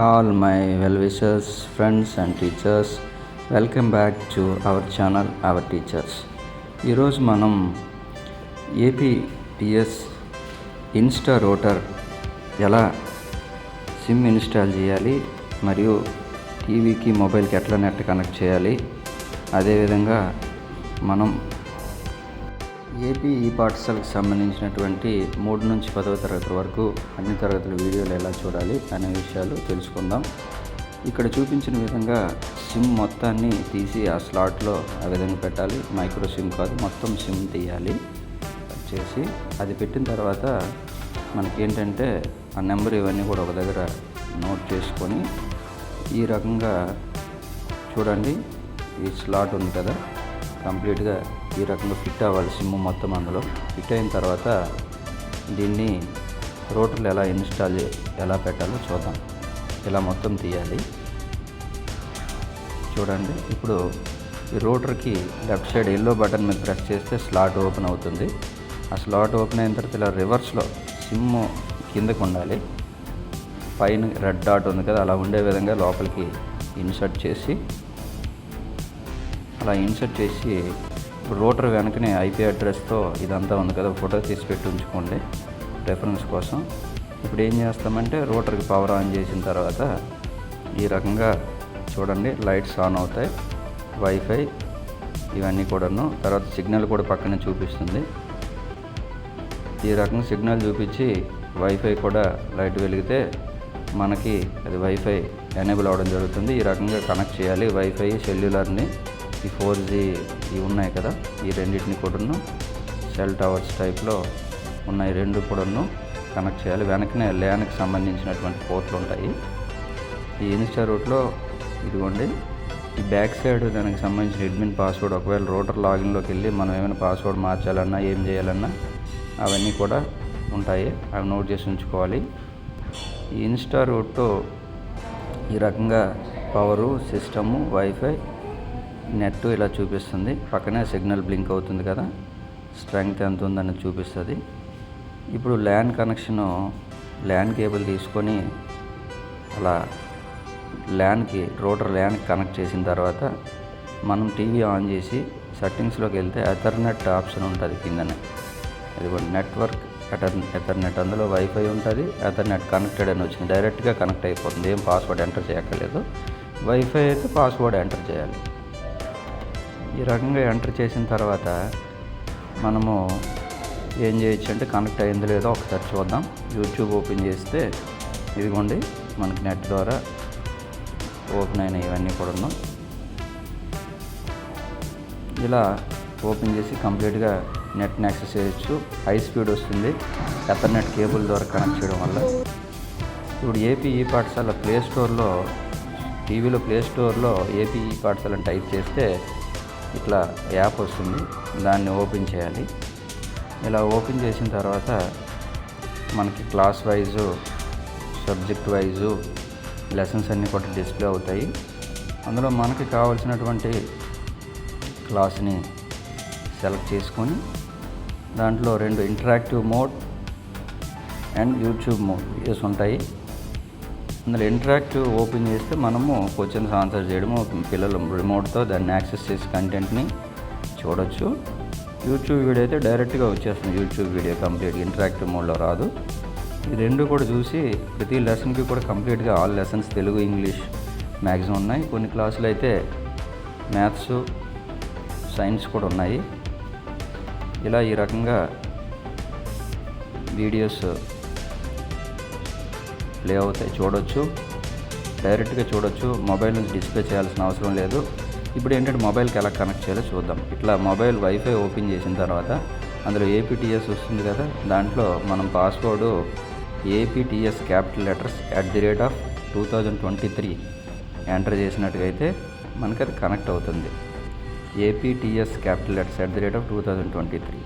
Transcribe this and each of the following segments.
all my well-wishers, friends and teachers. Welcome back to our channel, our teachers. ఈరోజు మనం APTS Insta router ఎలా SIM install చేయాలి మరియు టీవీకి మొబైల్కి ఎట్లా నెట్ కనెక్ట్ చేయాలి, అదేవిధంగా మనం ఏపీ ఈ పాఠశాలకు సంబంధించినటువంటి 3 నుంచి 10వ తరగతి వరకు అన్ని తరగతుల వీడియోలు ఎలా చూడాలి అనే విషయాలు తెలుసుకుందాం. ఇక్కడ చూపించిన విధంగా సిమ్ మొత్తాన్ని తీసి ఆ స్లాట్లో ఆ విధంగా పెట్టాలి. మైక్రో సిమ్ కాదు, మొత్తం సిమ్ తీయాలి. చేసి అది పెట్టిన తర్వాత మనకేంటంటే ఆ నెంబర్ ఇవన్నీ కూడా ఒక దగ్గర నోట్ చేసుకొని ఈ రకంగా చూడండి, ఈ స్లాట్ ఉంది కదా, కంప్లీట్గా ఈ రకంగా ఫిట్ అవ్వాలి సిమ్ మొత్తం. అందులో ఫిట్ అయిన తర్వాత దీన్ని రూటర్లు ఎలా పెట్టాలో చూద్దాం. ఇలా మొత్తం తీయాలి. చూడండి, ఇప్పుడు ఈ రూటర్కి లెఫ్ట్ సైడ్ ఎల్లో బటన్ మీద ప్రెస్ చేస్తే స్లాట్ ఓపెన్ అవుతుంది. ఆ స్లాట్ ఓపెన్ అయిన తర్వాత ఇలా రివర్స్లో సిమ్ కిందకు ఉండాలి. పైన రెడ్ డాట్ ఉంది కదా, అలా ఉండే విధంగా లోపలికి ఇన్సర్ట్ చేసి రూటర్ వెనకనే ఐపీ అడ్రస్తో ఇదంతా ఉంది కదా, ఫోటో తీసి పెట్టి ఉంచుకోండి రెఫరెన్స్ కోసం. ఇప్పుడు ఏం చేస్తామంటే రూటర్కి పవర్ ఆన్ చేసిన తర్వాత ఈ రకంగా చూడండి లైట్స్ ఆన్ అవుతాయి, వైఫై ఇవన్నీ కూడాను. తర్వాత సిగ్నల్ కూడా పక్కనే చూపిస్తుంది. ఈ రకంగా సిగ్నల్ చూపించి వైఫై కూడా లైట్ వెలిగితే మనకి అది వైఫై ఎనేబుల్ అవ్వడం జరుగుతుంది. ఈ రకంగా కనెక్ట్ చేయాలి వైఫై, సెల్యులర్ని. ఈ 4G ఇవి ఉన్నాయి కదా, ఈ రెండింటిని కూడాను సెల్ టవర్స్ టైప్లో ఉన్నాయి, రెండు కూడాను కనెక్ట్ చేయాలి. వెనకనే ల్యాన్కి సంబంధించినటువంటి పోర్ట్లు ఉంటాయి. ఈ ఇన్స్టా రూట్లో ఇదిగోండి, ఈ బ్యాక్ సైడ్ దానికి సంబంధించిన అడ్మిన్ పాస్వర్డ్, ఒకవేళ రూటర్ లాగిన్లోకి వెళ్ళి మనం ఏమైనా పాస్వర్డ్ మార్చాలన్నా ఏం చేయాలన్నా అవన్నీ కూడా ఉంటాయి, అవి నోట్ చేసి ఉంచుకోవాలి. ఈ ఇన్స్టా రూట్తో ఈ రకంగా పవరు, సిస్టము, వైఫై, నెట్ ఇలా చూపిస్తుంది. పక్కనే సిగ్నల్ బ్లింక్ అవుతుంది కదా, స్ట్రెంగ్త్ ఎంత ఉందని చూపిస్తుంది. ఇప్పుడు ల్యాన్ కనెక్షను, ల్యాన్ కేబుల్ తీసుకొని అలా రూటర్ ల్యాన్కి కనెక్ట్ చేసిన తర్వాత మనం టీవీ ఆన్ చేసి సెట్టింగ్స్లోకి వెళ్తే ఎథర్నెట్ ఆప్షన్ ఉంటుంది కిందనే. అది కూడా నెట్వర్క్ ఎథర్నెట్, అందులో వైఫై ఉంటుంది, ఎథర్నెట్ కనెక్టెడ్ అని వచ్చింది. డైరెక్ట్గా కనెక్ట్ అయిపోతుంది, ఏం పాస్వర్డ్ ఎంటర్ చేయక్కర్లేదు. వైఫై అయితే పాస్వర్డ్ ఎంటర్ చేయాలి. ఈ రకంగా ఎంటర్ చేసిన తర్వాత మనము ఏం చేయొచ్చు అంటే కనెక్ట్ అయిందో లేదో ఒకసారి చూద్దాం. యూట్యూబ్ ఓపెన్ చేస్తే ఇదిగోండి మనకి నెట్ ద్వారా ఓపెన్ అయిన ఇవన్నీ కూడాను. ఇలా ఓపెన్ చేసి కంప్లీట్గా నెట్ని యాక్సెస్ చేయొచ్చు. హై స్పీడ్ వస్తుంది ఎథర్నెట్ కేబుల్ ద్వారా కనెక్ట్ చేయడం వల్ల. ఇప్పుడు ఏపీ ఈ పాఠశాల టీవీలో ప్లే స్టోర్లో ఏపీ ఈ పాఠశాలను టైప్ చేస్తే ఇట్లా యాప్ వస్తుంది, దాన్ని ఓపెన్ చేయాలి. ఇలా ఓపెన్ చేసిన తర్వాత మనకి class wise, subject wise lessons అన్నీ కూడా డిస్ప్లే అవుతాయి. అందులో మనకి కావాల్సినటువంటి క్లాస్ని సెలెక్ట్ చేసుకొని దాంట్లో 2 interactive mode and YouTube mode videos ఉంటాయి. అందులో ఇంటరాక్టివ్ ఓపెన్ చేస్తే మనము క్వశ్చన్స్ ఆన్సర్ చేయడము, పిల్లలు రిమోట్తో దాన్ని యాక్సెస్ చేసి కంటెంట్ని చూడొచ్చు. యూట్యూబ్ వీడియో అయితే డైరెక్ట్గా వచ్చేస్తుంది. యూట్యూబ్ వీడియో కంప్లీట్గా ఇంటరాక్టివ్ మోడ్లో రాదు. ఈ రెండు కూడా చూసి ప్రతి లెసన్కి కూడా కంప్లీట్గా all lessons Telugu, English maximum ఉన్నాయి. కొన్ని క్లాసులు అయితే మ్యాథ్స్, సైన్స్ కూడా ఉన్నాయి. ఇలా ఈ రకంగా వీడియోస్ ప్లే అవుతాయి, చూడొచ్చు, డైరెక్ట్గా చూడొచ్చు. మొబైల్ నుంచి డిస్ప్లే చేయాల్సిన అవసరం లేదు. ఇప్పుడు ఏంటంటే మొబైల్కి ఎలా కనెక్ట్ చేయాలో చూద్దాం. ఇట్లా మొబైల్ వైఫై ఓపెన్ చేసిన తర్వాత అందులో APTS వస్తుంది కదా, దాంట్లో మనం password APTS capital letters @2023 enter చేసినట్టుగైతే మనకి అది కనెక్ట్ అవుతుంది. APTS క్యాపిటల్ లెటర్స్ @2023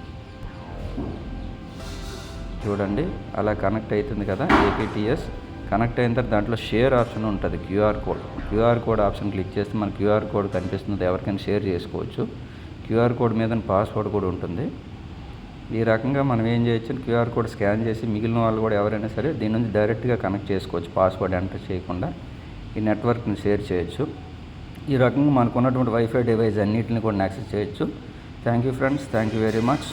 చూడండి, అలా కనెక్ట్ అవుతుంది కదా. APTS కనెక్ట్ అయిన తర్వాత దాంట్లో షేర్ ఆప్షన్ ఉంటుంది, క్యూఆర్ కోడ్ ఆప్షన్ క్లిక్ చేస్తే మన క్యూఆర్ కోడ్ కనిపిస్తుంది, ఎవరికైనా షేర్ చేసుకోవచ్చు. క్యూఆర్ కోడ్ మీద పాస్వర్డ్ కూడా ఉంటుంది. ఈ రకంగా మనం ఏం చేయొచ్చు, క్యూఆర్ కోడ్ స్కాన్ చేసి మిగిలిన వాళ్ళు కూడా ఎవరైనా సరే దీని నుంచి డైరెక్ట్గా కనెక్ట్ చేసుకోవచ్చు, పాస్వర్డ్ ఎంటర్ చేయకుండా ఈ నెట్వర్క్ని షేర్ చేయొచ్చు. ఈ రకంగా మనకు ఉన్నటువంటి వైఫై డివైస్ అన్నింటిని కూడా యాక్సెస్ చేయొచ్చు. Thank you friends, thank you very much.